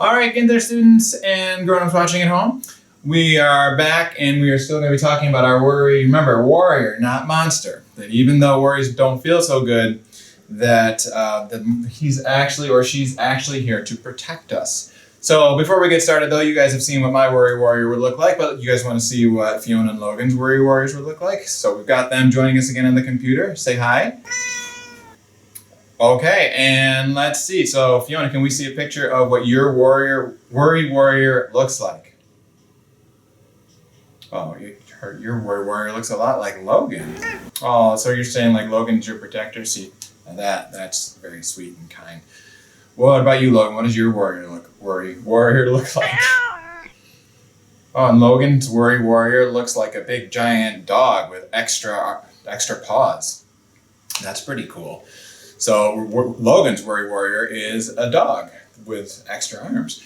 All right, again there, students and grown-ups watching at home. We are back and we are still going to be talking about our worry. Remember, warrior, not monster. That even though worries don't feel so good, that he's actually or she's actually here to protect us. So before we get started though, you guys have seen what my worry warrior would look like, but you guys want to see what Fiona and Logan's worry warriors would look like. So we've got them joining us again on the computer. Say hi. Okay, and let's see. So Fiona, can we see a picture of what your worry warrior looks like? Oh, your worry warrior looks a lot like Logan. Oh, so you're saying like Logan's your protector? See, that's very sweet and kind. What about you, Logan? What does your worry warrior look like? Oh, and Logan's worry warrior looks like a big giant dog with extra paws. That's pretty cool. So Logan's worry warrior is a dog with extra arms.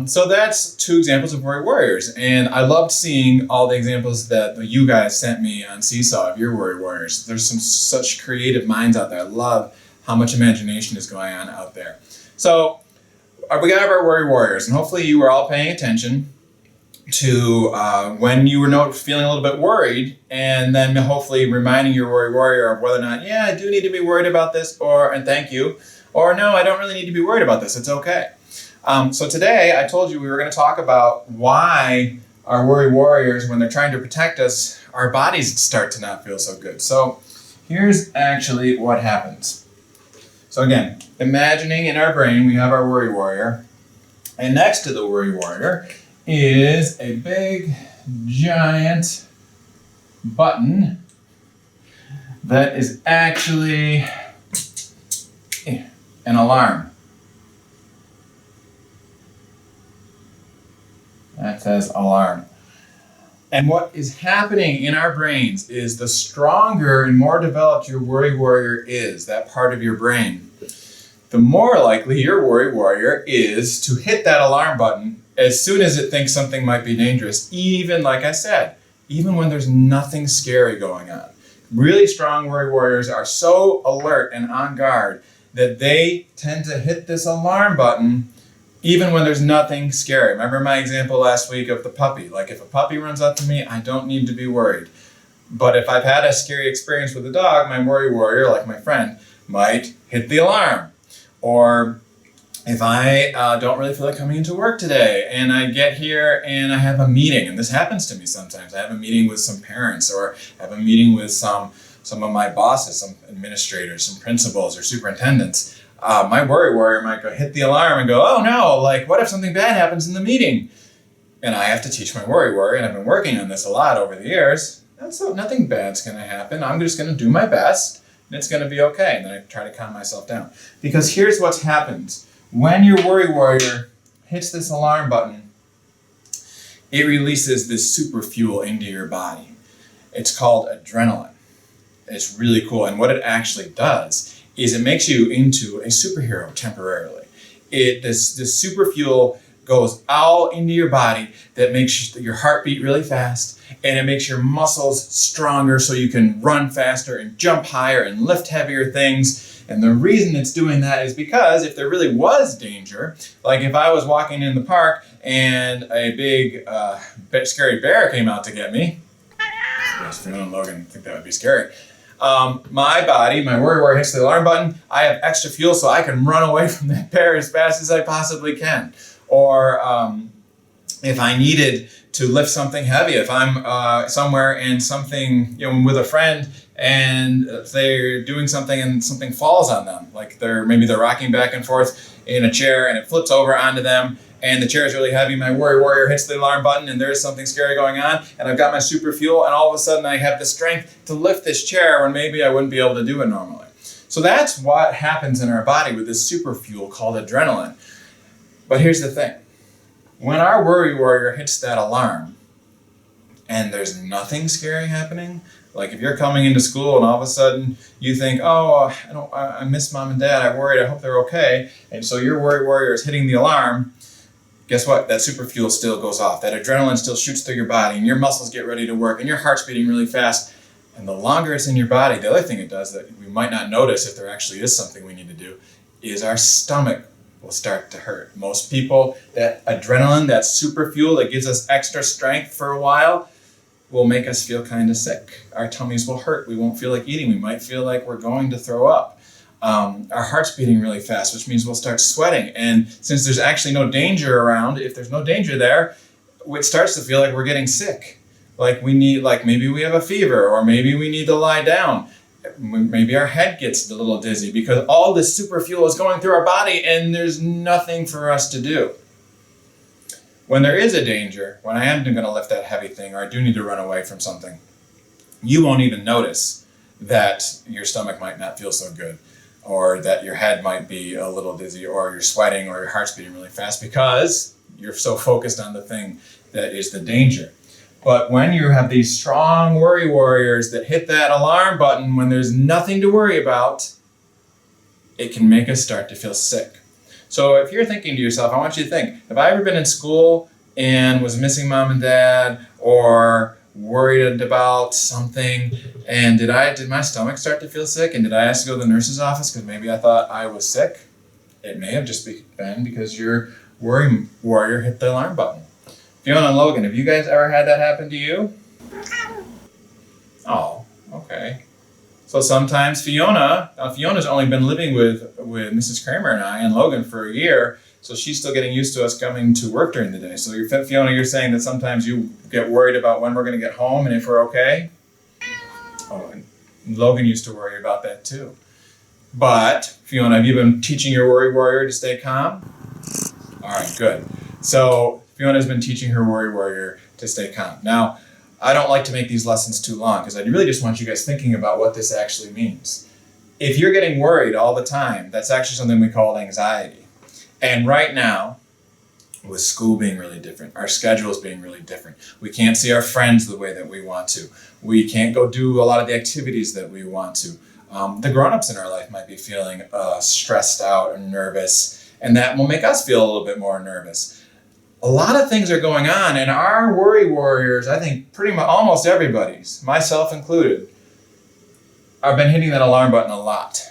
So that's two examples of worry warriors. And I loved seeing all the examples that you guys sent me on Seesaw of your worry warriors. There's such creative minds out there. I love how much imagination is going on out there. So we got our worry warriors, and hopefully you were all paying attention to when you were feeling a little bit worried, and then hopefully reminding your worry warrior of whether or not, yeah, I do need to be worried about this, and thank you, or no, I don't really need to be worried about this, it's okay. So today I told you we were going to talk about why our worry warriors, when they're trying to protect us, our bodies start to not feel so good. So here's actually what happens. So again, imagining in our brain we have our worry warrior, and next to the worry warrior is a big, giant button that is actually an alarm. That says alarm. And what is happening in our brains is the stronger and more developed your worry warrior is, that part of your brain, the more likely your worry warrior is to hit that alarm button as soon as it thinks something might be dangerous, even, like I said, even when there's nothing scary going on. Really strong worry warriors are so alert and on guard that they tend to hit this alarm button even when there's nothing scary. Remember my example last week of the puppy? Like if a puppy runs up to me, I don't need to be worried. But if I've had a scary experience with a dog, my worry warrior, like my friend, might hit the alarm. Or if I don't really feel like coming into work today and I get here and I have a meeting, and this happens to me sometimes. I have a meeting with some parents, or I have a meeting with some of my bosses, some administrators, some principals or superintendents. My worry warrior might go hit the alarm and go, oh no, like what if something bad happens in the meeting? And I have to teach my worry warrior, and I've been working on this a lot over the years. So nothing bad's going to happen. I'm just going to do my best and it's going to be okay. And then I try to calm myself down. Because here's what's happened. When your worry warrior hits this alarm button, it releases this super fuel into your body. It's called adrenaline. It's really cool. And what it actually does is it makes you into a superhero temporarily. This super fuel goes all into your body that makes your heart beat really fast, and it makes your muscles stronger so you can run faster and jump higher and lift heavier things. And the reason it's doing that is because if there really was danger, like if I was walking in the park and a big scary bear came out to get me, yes, Fiona and Logan think that would be scary. My body, my worry warrior hits the alarm button, I have extra fuel so I can run away from that bear as fast as I possibly can. Or if I needed to lift something heavy, if I'm somewhere and something, with a friend and they're doing something and something falls on them, like maybe they're rocking back and forth in a chair and it flips over onto them and the chair is really heavy, my worry warrior hits the alarm button and there's something scary going on and I've got my super fuel and all of a sudden I have the strength to lift this chair when maybe I wouldn't be able to do it normally. So that's what happens in our body with this super fuel called adrenaline. But here's the thing. When our worry warrior hits that alarm and there's nothing scary happening, like if you're coming into school and all of a sudden you think, oh, I miss mom and dad, I'm worried, I hope they're okay, and so your worry warrior is hitting the alarm, guess what? That super fuel still goes off. That adrenaline still shoots through your body and your muscles get ready to work and your heart's beating really fast. And the longer it's in your body, the other thing it does that we might not notice if there actually is something we need to do is our stomach will start to hurt. Most people, that adrenaline, that super fuel that gives us extra strength for a while, will make us feel kind of sick. Our tummies will hurt. We won't feel like eating. We might feel like we're going to throw up. Our heart's beating really fast, which means we'll start sweating. And since there's actually no danger around, if there's no danger there, it starts to feel like we're getting sick. Like maybe we have a fever, or maybe we need to lie down. Maybe our head gets a little dizzy because all this super fuel is going through our body and there's nothing for us to do. When there is a danger, when I am going to lift that heavy thing, or I do need to run away from something, you won't even notice that your stomach might not feel so good, or that your head might be a little dizzy, or you're sweating, or your heart's beating really fast, because you're so focused on the thing that is the danger. But when you have these strong worry warriors that hit that alarm button when there's nothing to worry about, it can make us start to feel sick. So if you're thinking to yourself, I want you to think, have I ever been in school and was missing mom and dad, or worried about something, and did my stomach start to feel sick, and did I ask to go to the nurse's office because maybe I thought I was sick? It may have just been because your worry warrior hit the alarm button. Fiona and Logan, have you guys ever had that happen to you? Oh, okay. So sometimes Fiona's only been living with Mrs. Kramer and I and Logan for a year, so she's still getting used to us coming to work during the day. So Fiona, you're saying that sometimes you get worried about when we're going to get home and if we're okay? Oh, and Logan used to worry about that too. But Fiona, have you been teaching your worry warrior to stay calm? All right, good. So Fiona's been teaching her worry warrior to stay calm. Now, I don't like to make these lessons too long because I really just want you guys thinking about what this actually means. If you're getting worried all the time, that's actually something we call anxiety. And right now, with school being really different, our schedules being really different, we can't see our friends the way that we want to. We can't go do a lot of the activities that we want to. The grown-ups in our life might be feeling stressed out and nervous, and that will make us feel a little bit more nervous. A lot of things are going on, and our worry warriors, I think pretty much almost everybody's, myself included, I've been hitting that alarm button a lot,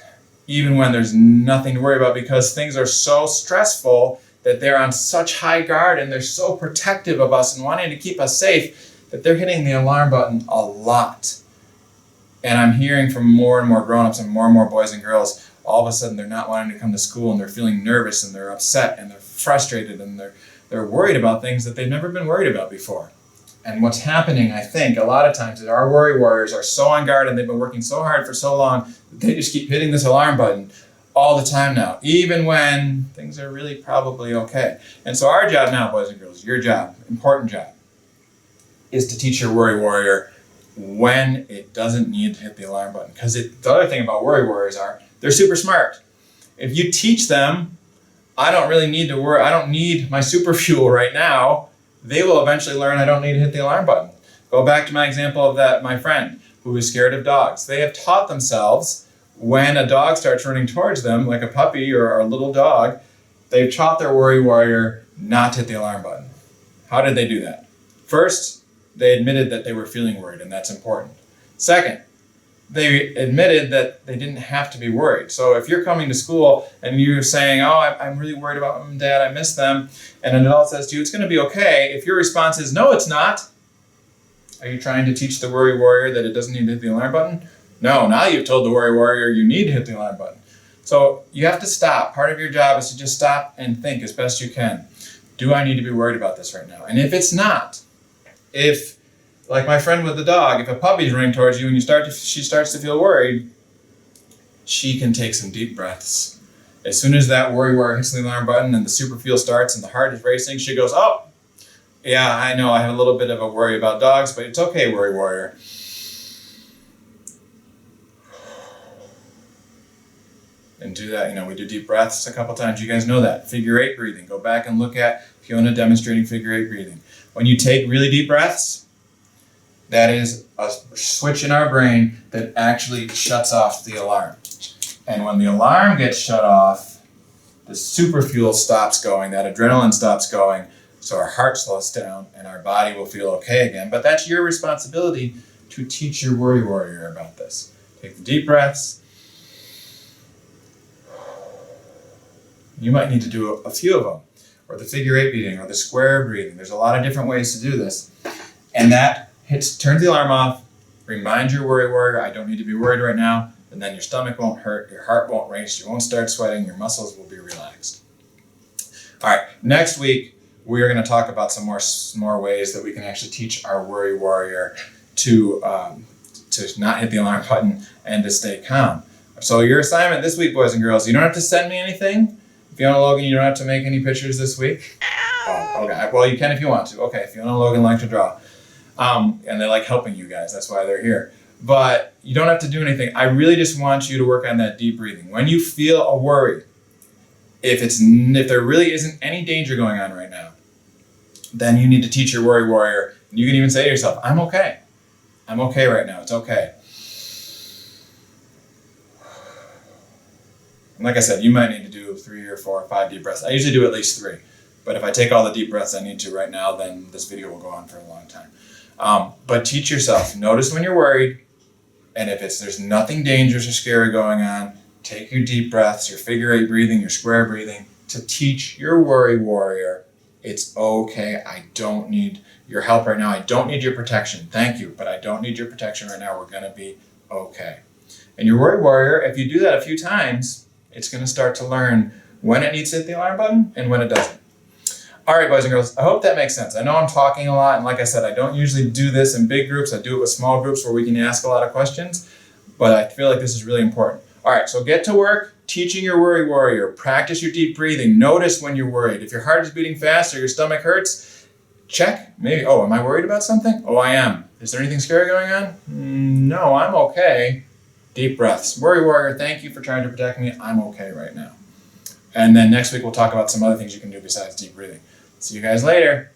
even when there's nothing to worry about, because things are so stressful that they're on such high guard and they're so protective of us and wanting to keep us safe that they're hitting the alarm button a lot. And I'm hearing from more and more grown-ups and more boys and girls, all of a sudden they're not wanting to come to school and they're feeling nervous and they're upset and they're frustrated and they're worried about things that they've never been worried about before. And what's happening, I think, a lot of times is our worry warriors are so on guard and they've been working so hard for so long that they just keep hitting this alarm button all the time now, even when things are really probably okay. And so our job now, boys and girls, your job, important job, is to teach your worry warrior when it doesn't need to hit the alarm button. Because the other thing about worry warriors are, they're super smart. If you teach them, I don't really need to worry, I don't need my super fuel right now, they will eventually learn I don't need to hit the alarm button. Go back to my example of my friend who is scared of dogs. They have taught themselves when a dog starts running towards them, like a puppy or a little dog, they've taught their worry warrior not to hit the alarm button. How did they do that? First, they admitted that they were feeling worried, and that's important. Second, they admitted that they didn't have to be worried. So if you're coming to school and you're saying, oh, I'm really worried about mom and dad, I miss them, and an adult says to you, it's going to be okay, if your response is, no, it's not, are you trying to teach the worry warrior that it doesn't need to hit the alarm button? No, now you've told the worry warrior you need to hit the alarm button. So you have to stop. Part of your job is to just stop and think as best you can. Do I need to be worried about this right now? And if it's not, if, like my friend with the dog, if a puppy's running towards you and she starts to feel worried, she can take some deep breaths. As soon as that worry warrior hits the alarm button and the super fuel starts and the heart is racing, she goes, oh, yeah, I know I have a little bit of a worry about dogs, but it's okay, worry warrior. And do that, we do deep breaths a couple times. You guys know that. Figure 8 breathing. Go back and look at Fiona demonstrating figure 8 breathing. When you take really deep breaths, that is a switch in our brain that actually shuts off the alarm. And when the alarm gets shut off, the super fuel stops going, that adrenaline stops going, so our heart slows down and our body will feel okay again. But that's your responsibility to teach your worry warrior about this. Take the deep breaths. You might need to do a few of them, or the figure 8 breathing, or the square breathing. There's a lot of different ways to do this. And that turns the alarm off, reminds your worry warrior, I don't need to be worried right now, and then your stomach won't hurt, your heart won't race, you won't start sweating, your muscles will be relaxed. All right, next week, we are going to talk about some more ways that we can actually teach our worry warrior to not hit the alarm button and to stay calm. So your assignment this week, boys and girls, you don't have to send me anything. Fiona Logan, you don't have to make any pictures this week. Oh, okay. Well, you can if you want to. Okay, Fiona Logan like to draw. And they like helping you guys. That's why they're here. But you don't have to do anything. I really just want you to work on that deep breathing. When you feel a worry, if there really isn't any danger going on right now, then you need to teach your worry warrior. You can even say to yourself, I'm okay. I'm okay right now. It's okay. And like I said, you might need to do 3 or 4 or 5 deep breaths. I usually do at least 3. But if I take all the deep breaths I need to right now, then this video will go on for a long time. But teach yourself. Notice when you're worried. And if there's nothing dangerous or scary going on, take your deep breaths, your figure 8 breathing, your square breathing, to teach your worry warrior, it's okay. I don't need your help right now. I don't need your protection. Thank you, but I don't need your protection right now. We're going to be okay. And your worry warrior, if you do that a few times, it's going to start to learn when it needs to hit the alarm button and when it doesn't. All right, boys and girls, I hope that makes sense. I know I'm talking a lot, and like I said, I don't usually do this in big groups. I do it with small groups where we can ask a lot of questions, but I feel like this is really important. All right, so get to work teaching your worry warrior. Practice your deep breathing. Notice when you're worried. If your heart is beating fast or your stomach hurts, check. Maybe, am I worried about something? Oh, I am. Is there anything scary going on? No, I'm okay. Deep breaths. Worry warrior, thank you for trying to protect me. I'm okay right now. And then next week we'll talk about some other things you can do besides deep breathing. See you guys later.